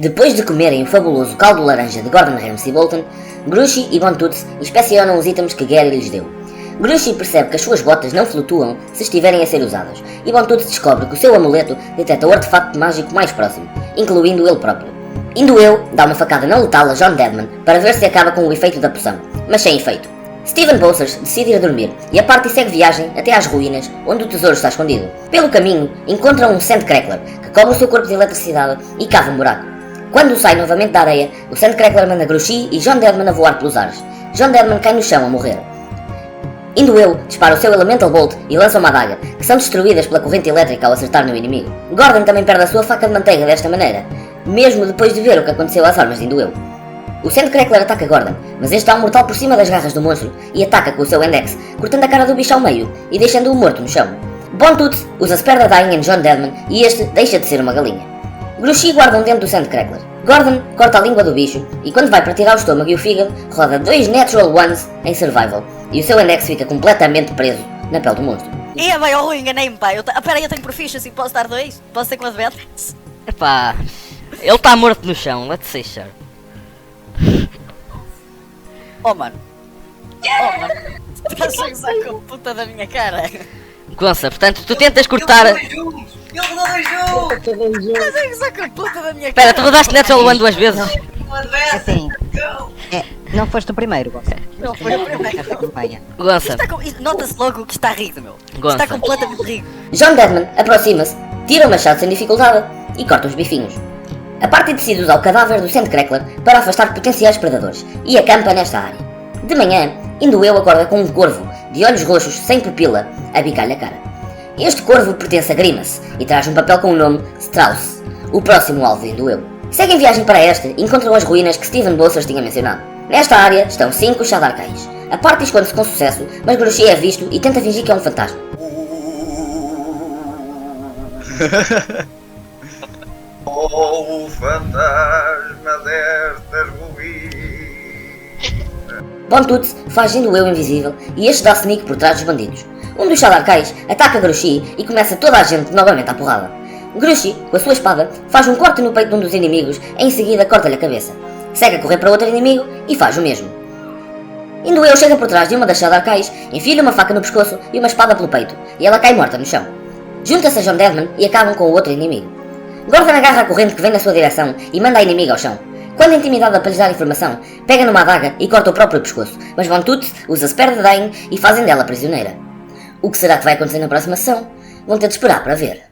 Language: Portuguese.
Depois de comerem o fabuloso caldo de laranja de Gordon Ramsay Bolton, Gruchy e Von Toots inspecionam os itens que Gary lhes deu. Gruchy percebe que as suas botas não flutuam se estiverem a ser usadas, e Von Toots descobre que o seu amuleto detecta o artefacto mágico mais próximo, incluindo ele próprio. Indueu dá uma facada não letal a John Deadman para ver se acaba com o efeito da poção, mas sem efeito. Steven Bossers decide ir dormir e a party segue viagem até às ruínas onde o tesouro está escondido. Pelo caminho, encontram um Sandcrackler que cobre o seu corpo de eletricidade e cava um buraco. Quando sai novamente da areia, o Sandcrackler manda Gruchy e John Deadman a voar pelos ares. John Deadman cai no chão a morrer. Indueu dispara o seu Elemental Bolt e lança uma adaga, que são destruídas pela corrente elétrica ao acertar no inimigo. Gordon também perde a sua faca de manteiga desta maneira, mesmo depois de ver o que aconteceu às armas de Indueu. O Sandcrackler ataca Gordon, mas este dá um mortal por cima das garras do monstro e ataca com o seu Index, cortando a cara do bicho ao meio e deixando-o morto no chão. Von Toots usa Spare the Dying em John Deadman e este deixa de ser uma galinha. Gruchy guarda um dente do Sandcrackler. Gordon corta a língua do bicho e quando vai para tirar o estômago e o fígado, roda 2 Natural Ones em Survival e o seu Index fica completamente preso na pele do monstro. Ia bem, oh Rui, enganei-me, pá. Peraí, eu tenho Proficiency, posso dar 2? Posso ter com Advantage? Epá, ele está morto no chão, let's say sure. Oh mano. Oh mano. Estás a gozar com a puta da minha cara. Gonça, portanto, tu tentas cortar... Ele rodou 2 juntos! Estás a gozar com a puta da minha cara. Espera, tu rodaste Natural One 2 vezes? Um adverso! Assim, não foste o primeiro, Gonçalo. Não foi o primeiro. Campanha. Gonça, Nota-se logo que está rico, meu. Gonça. Está completamente rico. John Deadman aproxima-se, tira o machado sem dificuldade e corta os bifinhos. A party decide usar o cadáver do Sandcrackler para afastar potenciais predadores e acampa nesta área. De manhã, Indueu acorda com um corvo, de olhos roxos, sem pupila, a bicar-lhe a cara. Este corvo pertence a Grimace e traz um papel com o nome Strauss, o próximo alvo de Indueu. Seguem viagem para esta e encontram as ruínas que Steven Bossers tinha mencionado. Nesta área estão 5 Shadarkais. A party esconde-se com sucesso, mas Gruchy é visto e tenta fingir que é um fantasma. Oh, o fantasma destas ruínas. Von Toots faz Indueu invisível e este dá sneak por trás dos bandidos. Um dos Shadarkais ataca Gruchy e começa toda a gente novamente à porrada. Gruchy, com a sua espada, faz um corte no peito de um dos inimigos e em seguida corta-lhe a cabeça. Segue a correr para outro inimigo e faz o mesmo. Indueu chega por trás de uma das Shadarkais, enfia-lhe uma faca no pescoço e uma espada pelo peito, e ela cai morta no chão. Junta-se a John Deadman e acabam com o outro inimigo. Gordon agarra a corrente que vem na sua direção e manda a inimiga ao chão. Quando intimidada para lhes dar informação, pega numa adaga e corta o próprio pescoço, mas Von Toots usa Spare the Dying e fazem dela prisioneira. O que será que vai acontecer na próxima sessão? Vão ter de esperar para ver.